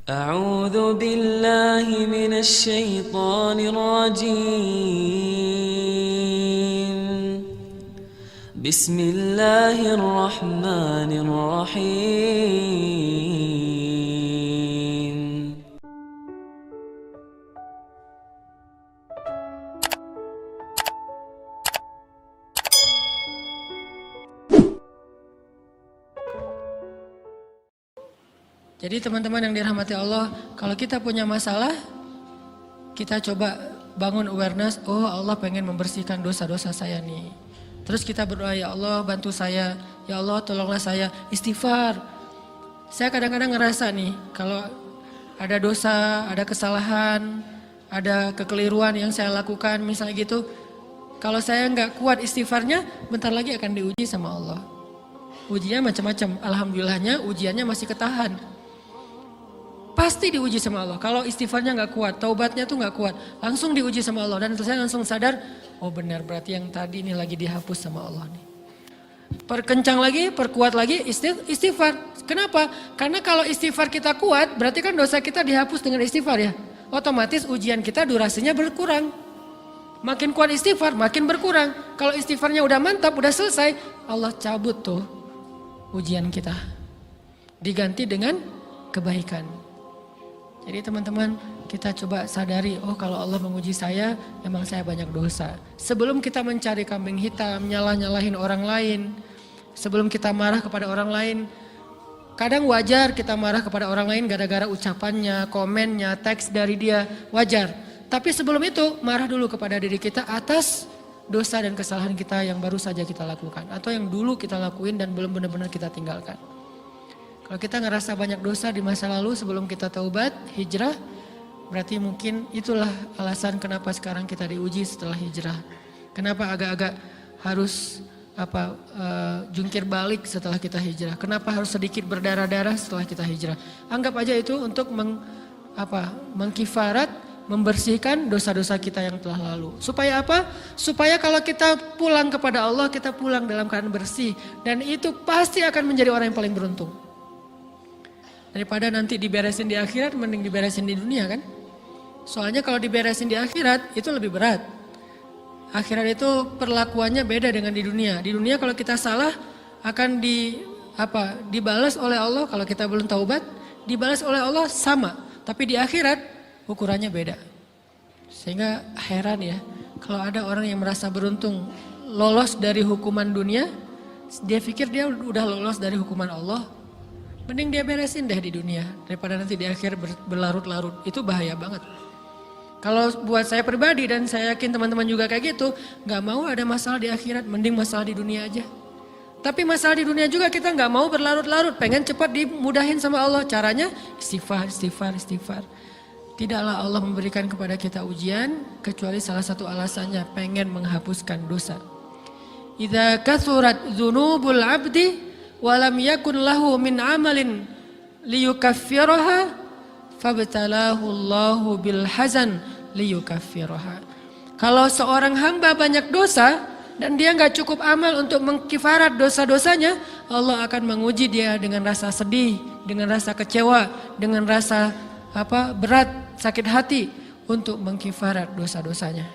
أعوذ بالله من الشيطان الرجيم. بسم الله الرحمن الرحيم. Jadi teman-teman yang dirahmati Allah, kalau kita punya masalah, kita coba bangun awareness, oh Allah pengen membersihkan dosa-dosa saya nih. Terus kita berdoa, ya Allah bantu saya, ya Allah tolonglah saya, istighfar. Saya kadang-kadang ngerasa nih, kalau ada dosa, ada kesalahan, ada kekeliruan yang saya lakukan misalnya gitu, kalau saya nggak kuat istighfarnya, bentar lagi akan diuji sama Allah. Ujinya macam-macam, alhamdulillahnya ujiannya masih ketahan. Pasti diuji sama Allah. Kalau istighfarnya nggak kuat, taubatnya tuh nggak kuat, langsung diuji sama Allah. Dan saya langsung sadar, oh benar berarti yang tadi ini lagi dihapus sama Allah nih. Perkencang lagi, perkuat lagi istighfar. Kenapa? Karena kalau istighfar kita kuat, berarti kan dosa kita dihapus dengan istighfar ya. Otomatis ujian kita durasinya berkurang. Makin kuat istighfar, makin berkurang. Kalau istighfarnya udah mantap, udah selesai, Allah cabut tuh ujian kita. Diganti dengan kebaikan. Jadi teman-teman, kita coba sadari, oh kalau Allah menguji saya, memang saya banyak dosa. Sebelum kita mencari kambing hitam, nyalah-nyalahin orang lain, sebelum kita marah kepada orang lain, kadang wajar kita marah kepada orang lain gara-gara ucapannya, komennya, teks dari dia, wajar. Tapi sebelum itu, marah dulu kepada diri kita atas dosa dan kesalahan kita yang baru saja kita lakukan. Atau yang dulu kita lakuin dan belum benar-benar kita tinggalkan. Kalau kita ngerasa banyak dosa di masa lalu sebelum kita taubat, hijrah, berarti mungkin itulah alasan kenapa sekarang kita diuji setelah hijrah. Kenapa agak-agak harus jungkir balik setelah kita hijrah. Kenapa harus sedikit berdarah-darah setelah kita hijrah. Anggap aja itu untuk mengkifarat, membersihkan dosa-dosa kita yang telah lalu. Supaya apa? Supaya kalau kita pulang kepada Allah, kita pulang dalam keadaan bersih. Dan itu pasti akan menjadi orang yang paling beruntung. Daripada nanti diberesin di akhirat, mending diberesin di dunia kan. Soalnya kalau diberesin di akhirat itu lebih berat. Akhirat itu perlakuannya beda dengan di dunia. Di dunia kalau kita salah akan dibalas oleh Allah. Kalau kita belum taubat, dibalas oleh Allah sama. Tapi di akhirat ukurannya beda. Sehingga heran ya, kalau ada orang yang merasa beruntung lolos dari hukuman dunia, dia pikir dia udah lolos dari hukuman Allah. Mending dia beresin deh di dunia daripada nanti di akhir berlarut-larut. Itu bahaya banget. Kalau buat saya pribadi dan saya yakin teman-teman juga kayak gitu, gak mau ada masalah di akhirat, mending masalah di dunia aja. Tapi masalah di dunia juga kita gak mau berlarut-larut, pengen cepat dimudahin sama Allah. Caranya istighfar. Tidaklah Allah memberikan kepada kita ujian kecuali salah satu alasannya pengen menghapuskan dosa. Idza kathurat dzunubul abdi walam yakun lahu min amalin liyukaffiraha fabtalahu Allahu bil hazan liyukaffiraha. Kalau seorang hamba banyak dosa dan dia nggak cukup amal untuk mengkifarat dosa-dosanya, Allah akan menguji dia dengan rasa sedih, dengan rasa kecewa, dengan rasa berat, sakit hati untuk mengkifarat dosa-dosanya.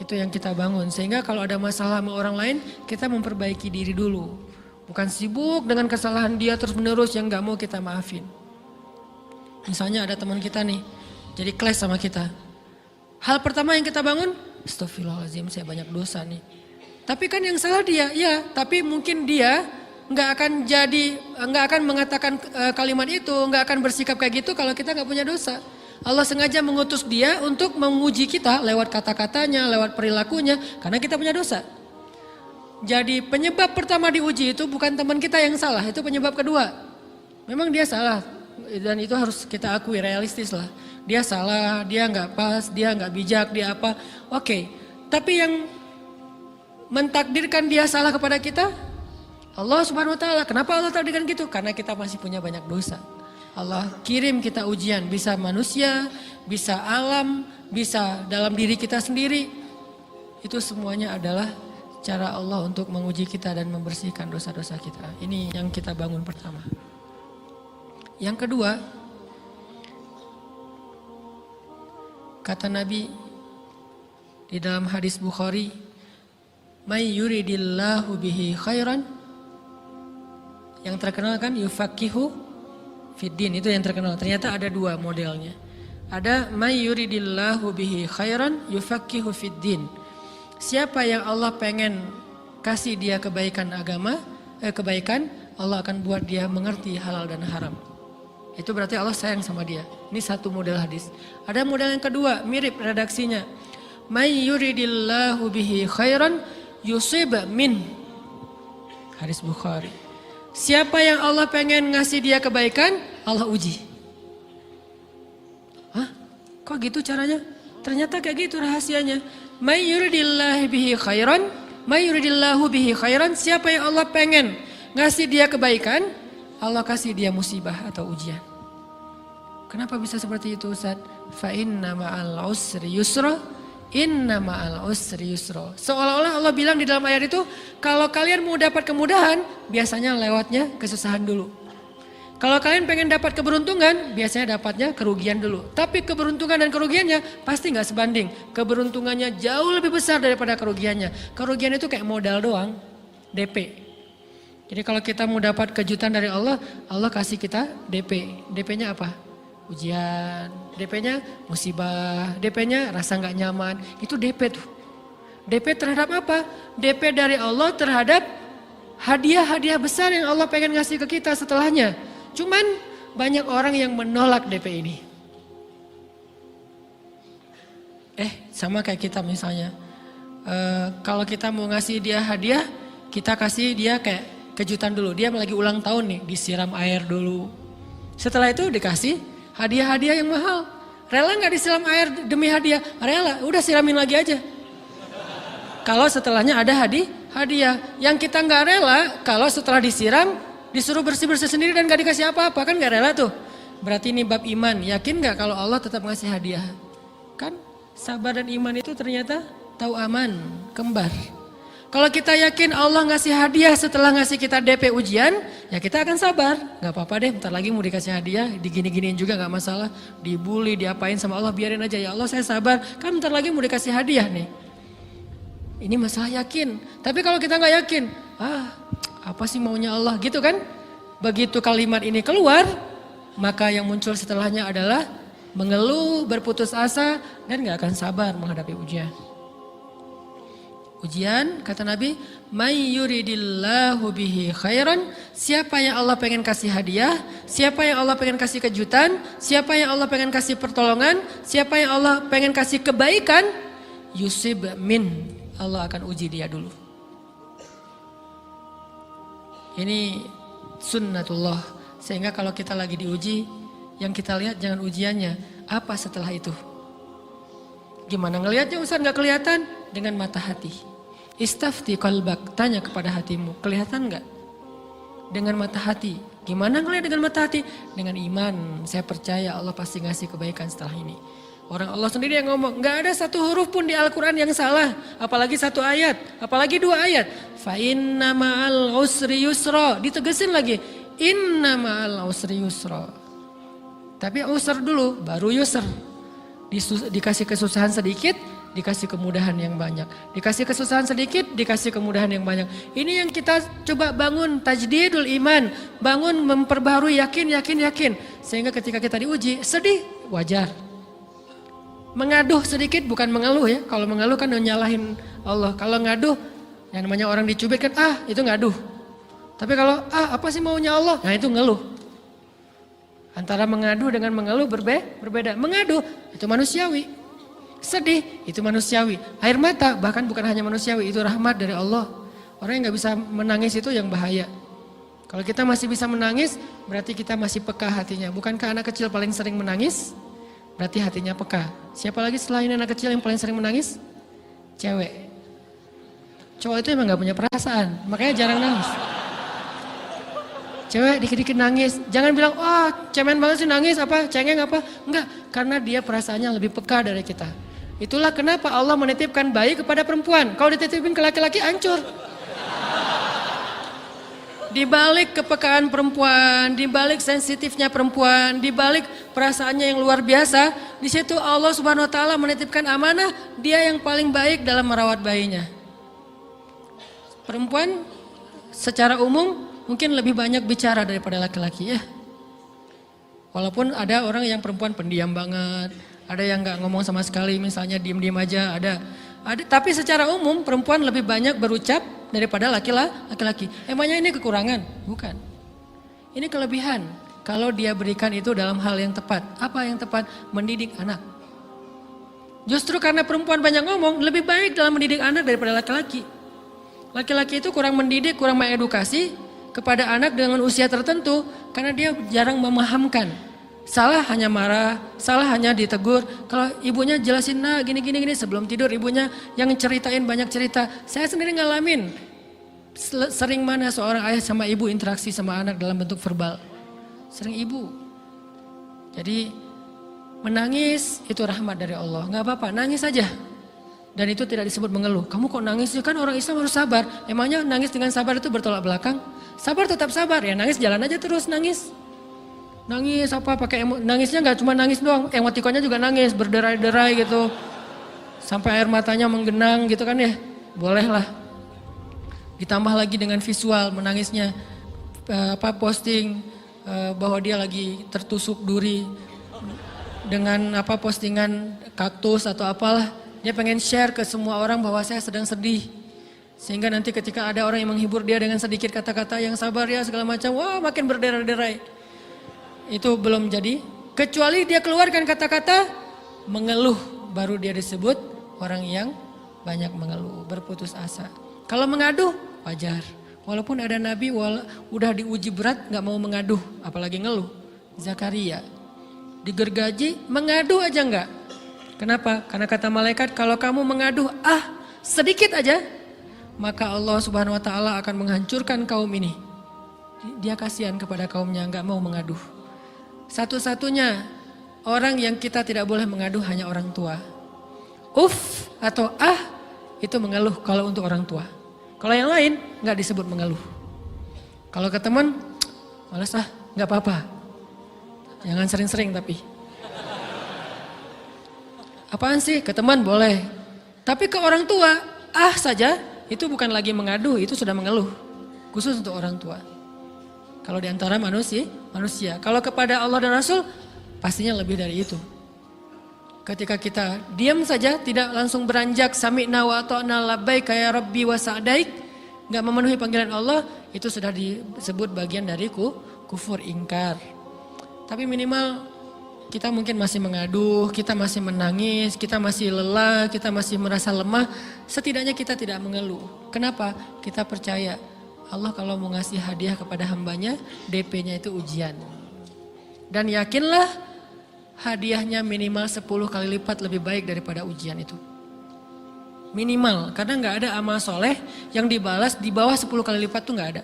Itu yang kita bangun, sehingga kalau ada masalah sama orang lain, kita memperbaiki diri dulu. Bukan sibuk dengan kesalahan dia terus menerus yang gak mau kita maafin. Misalnya ada teman kita nih, jadi clash sama kita. Hal pertama yang kita bangun, astagfirullahaladzim saya banyak dosa nih. Tapi kan yang salah dia, ya tapi mungkin dia gak akan mengatakan kalimat itu, gak akan bersikap kayak gitu kalau kita gak punya dosa. Allah sengaja mengutus dia untuk menguji kita lewat kata-katanya, lewat perilakunya, karena kita punya dosa. Jadi penyebab pertama diuji itu bukan teman kita yang salah, itu penyebab kedua. Memang dia salah dan itu harus kita akui, realistis lah. Dia salah, dia nggak pas, dia nggak bijak, dia apa. Oke, tapi yang mentakdirkan dia salah kepada kita, Allah Subhanahu Wa Taala. Kenapa Allah takdirkan gitu? Karena kita masih punya banyak dosa. Allah kirim kita ujian, bisa manusia, bisa alam, bisa dalam diri kita sendiri. Itu semuanya adalah cara Allah untuk menguji kita dan membersihkan dosa-dosa kita. Ini yang kita bangun pertama. Yang kedua, Kata Nabi di dalam hadis Bukhari, "May yuridillahu bihi khairan." Yang terkenal kan yufaqihu fiddin, itu yang terkenal. Ternyata ada dua modelnya. Ada may yuridillahu bihi khairan yufaqihu fiddin. Siapa yang Allah pengen kasih dia kebaikan kebaikan, Allah akan buat dia mengerti halal dan haram. Itu berarti Allah sayang sama dia. Ini satu model hadis. Ada model yang kedua, mirip redaksinya. May yuridillahu bihi khairan yusib min. Hadis Bukhari. Siapa yang Allah pengen ngasih dia kebaikan, Allah uji. Hah? Kok gitu caranya? Ternyata kayak gitu rahasianya. May yuridillahu bihi khairan, may yuridillahu bihi khairan. Siapa yang Allah pengen ngasih dia kebaikan, Allah kasih dia musibah atau ujian. Kenapa bisa seperti itu, Ustaz? Fa inna ma'al usri yusra, inna ma'al usri yusra. Seolah-olah Allah bilang di dalam ayat itu, kalau kalian mau dapat kemudahan, biasanya lewatnya kesusahan dulu. Kalau kalian pengen dapat keberuntungan, biasanya dapatnya kerugian dulu. Tapi keberuntungan dan kerugiannya pasti nggak sebanding. Keberuntungannya jauh lebih besar daripada kerugiannya. Kerugian itu kayak modal doang, DP. Jadi kalau kita mau dapat kejutan dari Allah, Allah kasih kita DP. DP-nya apa? Ujian. DP-nya musibah. DP-nya rasa nggak nyaman. Itu DP tuh. DP terhadap apa? DP dari Allah terhadap hadiah-hadiah besar yang Allah pengen ngasih ke kita setelahnya. Cuman banyak orang yang menolak DP ini. Sama kayak kita misalnya. Kalau kita mau ngasih dia hadiah, kita kasih dia kayak kejutan dulu. Dia lagi ulang tahun nih, disiram air dulu. Setelah itu dikasih hadiah-hadiah yang mahal. Rela gak disiram air demi hadiah? Rela, udah siramin lagi aja. Kalau setelahnya ada hadiah. Yang kita gak rela, kalau setelah disiram, disuruh bersih-bersih sendiri dan gak dikasih apa-apa. Kan gak rela tuh. Berarti ini bab iman. Yakin gak kalau Allah tetap ngasih hadiah? Kan sabar dan iman itu ternyata tahu aman, kembar. Kalau kita yakin Allah ngasih hadiah setelah ngasih kita DP ujian, ya kita akan sabar. Gak apa-apa deh, bentar lagi mau dikasih hadiah, digini-giniin juga gak masalah. Dibully, diapain sama Allah, biarin aja. Ya Allah saya sabar, kan bentar lagi mau dikasih hadiah nih. Ini masalah yakin. Tapi kalau kita gak yakin, apa sih maunya Allah gitu kan. Begitu kalimat ini keluar, maka yang muncul setelahnya adalah mengeluh, berputus asa, dan gak akan sabar menghadapi ujian. Ujian, kata Nabi, may yuridillahu bihi khairan. Siapa yang Allah pengen kasih hadiah, siapa yang Allah pengen kasih kejutan, siapa yang Allah pengen kasih pertolongan, siapa yang Allah pengen kasih kebaikan, yusib min. Allah akan uji dia dulu. Ini sunnatullah. Sehingga kalau kita lagi diuji, yang kita lihat jangan ujiannya, apa setelah itu. Gimana ngelihatnya Ustaz gak kelihatan? Dengan mata hati. Istafti qalbak, tanya kepada hatimu, kelihatan gak? Dengan mata hati. Gimana ngelihat dengan mata hati? Dengan iman, saya percaya Allah pasti ngasih kebaikan setelah ini. Orang Allah sendiri yang ngomong, gak ada satu huruf pun di Al-Quran yang salah. Apalagi satu ayat, apalagi dua ayat. Fa inna ma'al usri yusra, ditegesin lagi. Inna ma'al usri yusra. Tapi usr dulu, baru yusr. Dikasih kesusahan sedikit, dikasih kemudahan yang banyak. Dikasih kesusahan sedikit, dikasih kemudahan yang banyak. Ini yang kita coba bangun tajdidul iman. Bangun memperbarui yakin. Sehingga ketika kita diuji, sedih, wajar. Mengaduh sedikit bukan mengeluh ya. Kalau mengeluh kan nyalahin Allah. Kalau ngaduh, yang namanya orang dicubit kan, itu ngaduh. Tapi kalau, apa sih maunya Allah? Nah itu ngeluh. Antara mengadu dengan mengeluh berbeda. Mengadu, itu manusiawi. Sedih, itu manusiawi. Air mata bahkan bukan hanya manusiawi, itu rahmat dari Allah. Orang yang gak bisa menangis itu yang bahaya. Kalau kita masih bisa menangis, berarti kita masih peka hatinya. Bukankah anak kecil paling sering menangis? Berarti hatinya peka. Siapa lagi selain anak kecil yang paling sering menangis? Cewek. Cowok itu emang gak punya perasaan, makanya jarang nangis. Cewek dikit-dikit nangis, jangan bilang, cemen banget sih nangis, cengeng apa. Enggak, karena dia perasaannya lebih peka dari kita. Itulah kenapa Allah menitipkan bayi kepada perempuan. Kalau dititipin ke laki-laki hancur. Di balik kepekaan perempuan, di balik sensitifnya perempuan, di balik perasaannya yang luar biasa, di situ Allah Subhanahu wa taala menitipkan amanah, dia yang paling baik dalam merawat bayinya. Perempuan secara umum mungkin lebih banyak bicara daripada laki-laki ya. Walaupun ada orang yang perempuan pendiam banget, ada yang nggak ngomong sama sekali, misalnya diem-diem aja, ada. Tapi secara umum perempuan lebih banyak berucap daripada laki-laki. Emangnya ini kekurangan? Bukan. Ini kelebihan. Kalau dia berikan itu dalam hal yang tepat. Apa yang tepat? Mendidik anak. Justru karena perempuan banyak ngomong, lebih baik dalam mendidik anak daripada laki-laki. Laki-laki itu kurang mendidik, kurang mengedukasi kepada anak dengan usia tertentu karena dia jarang memahamkan. Salah hanya marah, salah hanya ditegur. Kalau ibunya jelasin nah gini sebelum tidur ibunya yang ceritain banyak cerita. Saya sendiri ngalamin sering mana seorang ayah sama ibu interaksi sama anak dalam bentuk verbal. Sering ibu. Jadi menangis itu rahmat dari Allah. Nggak apa-apa, nangis saja. Dan itu tidak disebut mengeluh. Kamu kok nangis? Kan orang Islam harus sabar. Emangnya nangis dengan sabar itu bertolak belakang? Sabar tetap sabar ya, nangis jalan aja terus nangis. Nangis apa pakai nangisnya nggak cuma nangis doang, emotikonnya juga nangis, berderai-derai gitu. Sampai air matanya menggenang gitu kan ya. Boleh lah. Ditambah lagi dengan visual menangisnya posting bahwa dia lagi tertusuk duri dengan postingan kaktus atau apalah. Dia pengen share ke semua orang bahwa saya sedang sedih. Sehingga nanti ketika ada orang yang menghibur dia dengan sedikit kata-kata yang sabar ya segala macam, wah makin berderai-derai. Itu belum jadi, kecuali dia keluarkan kata-kata mengeluh, baru dia disebut orang yang banyak mengeluh, berputus asa. Kalau mengaduh wajar, walaupun ada nabi udah diuji berat gak mau mengaduh, apalagi ngeluh. Zakaria digergaji mengadu aja enggak. Kenapa? Karena kata malaikat kalau kamu mengaduh sedikit aja, maka Allah Subhanahu wa taala akan menghancurkan kaum ini. Dia kasihan kepada kaumnya enggak mau mengaduh. Satu-satunya orang yang kita tidak boleh mengaduh hanya orang tua. Atau itu mengeluh kalau untuk orang tua. Kalau yang lain enggak disebut mengeluh. Kalau ke teman, malas enggak apa-apa. Jangan sering-sering tapi. Apaan sih? Ke teman boleh. Tapi ke orang tua, saja itu bukan lagi mengadu, itu sudah mengeluh. Khusus untuk orang tua. Kalau di antara manusia. Kalau kepada Allah dan Rasul, pastinya lebih dari itu. Ketika kita diam saja, tidak langsung beranjak sami'na wa ata'na labbaik ya rabbi wa sa'daik, enggak memenuhi panggilan Allah, itu sudah disebut bagian dari kufur ingkar. Tapi minimal kita mungkin masih mengaduh, kita masih menangis, kita masih lelah, kita masih merasa lemah. Setidaknya kita tidak mengeluh. Kenapa? Kita percaya Allah kalau mau ngasih hadiah kepada hambanya, DP-nya itu ujian. Dan yakinlah hadiahnya minimal 10 kali lipat lebih baik daripada ujian itu. Minimal, karena nggak ada amal soleh yang dibalas di bawah 10 kali lipat tuh nggak ada.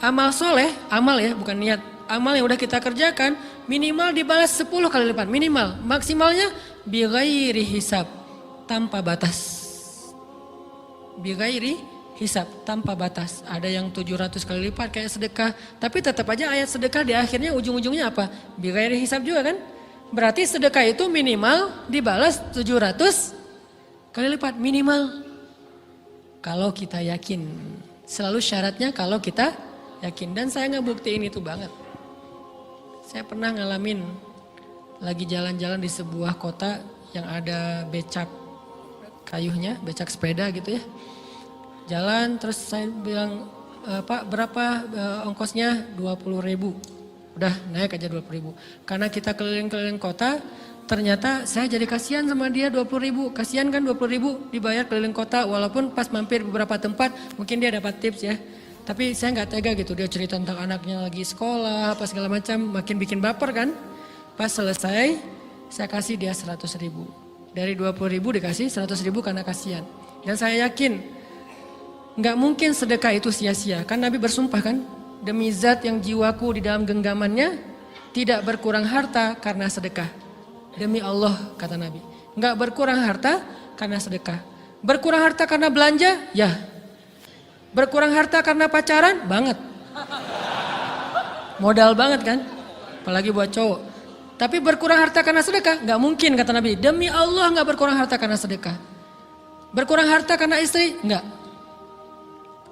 Amal soleh, amal ya bukan niat. Amal yang udah kita kerjakan minimal dibalas 10 kali lipat. Minimal, maksimalnya bighairi hisab, tanpa batas. Bighairi hisab, tanpa batas. Ada yang 700 kali lipat kayak sedekah. Tapi tetap aja ayat sedekah di akhirnya ujung-ujungnya apa? Bighairi hisab juga kan? Berarti sedekah itu minimal dibalas 700 kali lipat. Minimal. Kalau kita yakin. Selalu syaratnya kalau kita yakin. Dan saya ngebuktiin itu banget. Saya pernah ngalamin lagi jalan-jalan di sebuah kota yang ada becak kayuhnya, becak sepeda gitu ya. Jalan terus saya bilang, Pak berapa ongkosnya? 20.000. Udah naik aja 20.000. Karena kita keliling-keliling kota, ternyata saya jadi kasihan sama dia 20.000. Kasihan kan 20.000 dibayar keliling kota, walaupun pas mampir beberapa tempat mungkin dia dapat tips ya. Tapi saya nggak tega gitu, dia cerita tentang anaknya lagi sekolah, apa segala macam, makin bikin baper kan. Pas selesai, saya kasih dia 100.000. Dari 20.000 dikasih 100.000 karena kasihan. Dan saya yakin, nggak mungkin sedekah itu sia-sia. Kan Nabi bersumpah kan, demi zat yang jiwaku di dalam genggamannya, tidak berkurang harta karena sedekah. Demi Allah kata Nabi, nggak berkurang harta karena sedekah. Berkurang harta karena belanja? Ya. Berkurang harta karena pacaran? Banget. Modal banget kan? Apalagi buat cowok. Tapi berkurang harta karena sedekah? Gak mungkin kata Nabi. Demi Allah gak berkurang harta karena sedekah. Berkurang harta karena istri? Enggak.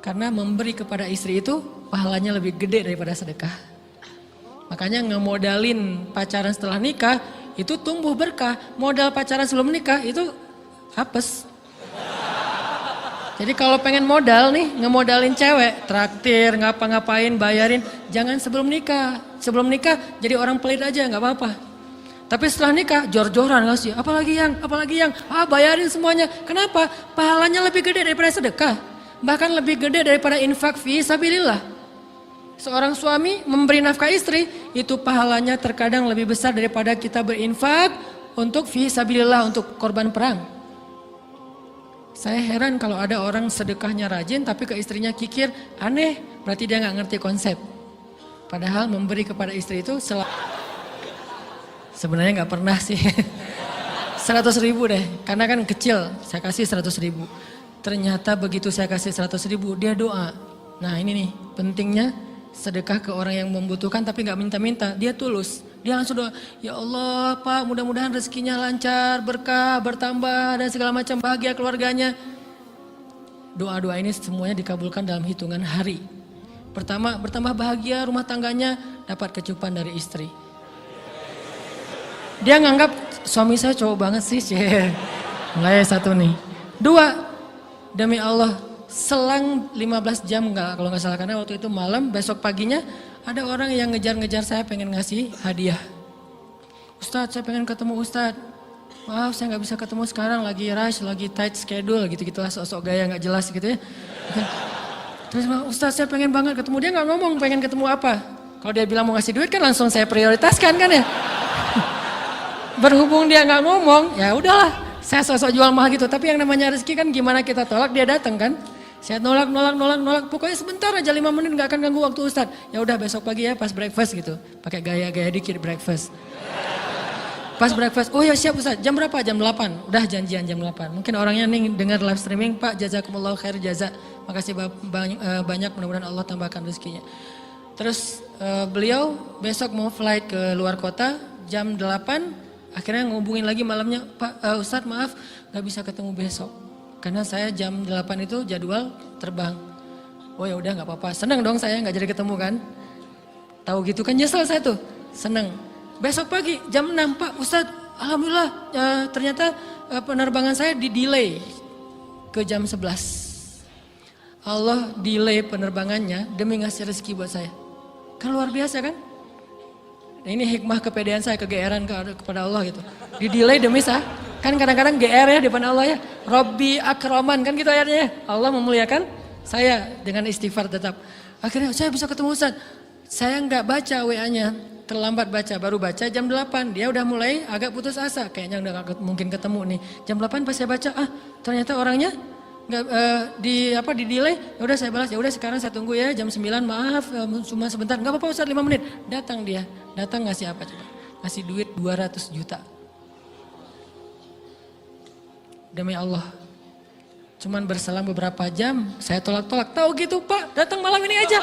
Karena memberi kepada istri itu pahalanya lebih gede daripada sedekah. Makanya ngemodalin pacaran setelah nikah itu tumbuh berkah. Modal pacaran sebelum nikah itu hapes. Jadi kalau pengen modal nih ngemodalin cewek, traktir, ngapa-ngapain, bayarin, jangan sebelum nikah. Sebelum nikah jadi orang pelit aja nggak apa-apa. Tapi setelah nikah jor-joran ngasih, apalagi yang, bayarin semuanya. Kenapa? Pahalanya lebih gede daripada sedekah. Bahkan lebih gede daripada infak fi sabilillah. Seorang suami memberi nafkah istri, itu pahalanya terkadang lebih besar daripada kita berinfak untuk fi sabilillah, untuk korban perang. Saya heran kalau ada orang sedekahnya rajin tapi ke istrinya kikir, aneh, berarti dia nggak ngerti konsep. Padahal memberi kepada istri itu sebenarnya nggak pernah sih. 100.000 deh, karena kan kecil, saya kasih 100.000. Ternyata begitu saya kasih 100.000, dia doa. Nah ini nih pentingnya sedekah ke orang yang membutuhkan tapi nggak minta-minta, dia tulus. Dia langsung doa, ya Allah Pak mudah-mudahan rezekinya lancar, berkah, bertambah dan segala macam, bahagia keluarganya. Doa-doa ini semuanya dikabulkan dalam hitungan hari. Pertama, bertambah bahagia rumah tangganya, dapat kecupan dari istri. Dia nganggap suami saya cowok banget sih, mulai satu nih. Dua, demi Allah selang 15 jam kalau nggak salah, karena waktu itu malam, besok paginya ada orang yang ngejar-ngejar saya pengen ngasih hadiah. Ustadz saya pengen ketemu Ustadz. Maaf saya nggak bisa ketemu sekarang, lagi rush, lagi tight schedule gitu-gitulah, sok-sok gaya nggak jelas gitu ya. Terus Ustadz saya pengen banget ketemu, dia nggak ngomong pengen ketemu apa. Kalau dia bilang mau ngasih duit kan langsung saya prioritaskan kan ya. Berhubung dia nggak ngomong, ya udahlah saya sok-sok jual mahal gitu. Tapi yang namanya rezeki kan gimana kita tolak dia datang kan. Saya nolak, pokoknya sebentar aja 5 menit gak akan ganggu waktu Ustadz. Ya udah besok pagi ya pas breakfast gitu, pakai gaya-gaya dikit breakfast. Pas breakfast, oh ya siap Ustadz, jam berapa? Jam 8, udah janjian jam 8. Mungkin orangnya nih dengar live streaming, Pak jazakumullah khair jaza. Makasih banyak, mudah-mudahan Allah tambahkan rezekinya. Terus beliau besok mau flight ke luar kota jam 8, akhirnya ngubungin lagi malamnya, Pak Ustadz maaf gak bisa ketemu besok. Karena saya jam 8 itu jadwal terbang. Oh ya udah nggak apa-apa. Senang dong saya nggak jadi ketemu kan. Tahu gitu kan nyesel saya tuh. Senang. Besok pagi jam 6 Pak Ustadz. Alhamdulillah ternyata penerbangan saya di-delay ke jam 11. Allah delay penerbangannya demi ngasih rezeki buat saya. Kan luar biasa kan. Nah, ini hikmah kepedean saya, kegeeran kepada Allah gitu. Di-delay demi saya. Kan kadang-kadang GR ya di depan Allah ya. Robbi akraman kan gitu ayatnya. Allah memuliakan saya dengan istighfar tetap. Akhirnya saya bisa ketemu Ustadz. Saya nggak baca WA-nya. Terlambat baca, baru baca jam 8. Dia udah mulai agak putus asa. Kayaknya udah gak mungkin ketemu nih. Jam 8 pas saya baca, ternyata orangnya nggak di delay. Ya udah saya balas, ya udah sekarang saya tunggu ya jam 9. Maaf cuma sebentar. Nggak apa-apa Ustadz 5 menit. Datang dia. Datang ngasih apa coba? Ngasih duit 200 juta. Demi Allah, cuman berselang beberapa jam, saya tolak-tolak. Tahu gitu Pak, datang malam ini aja.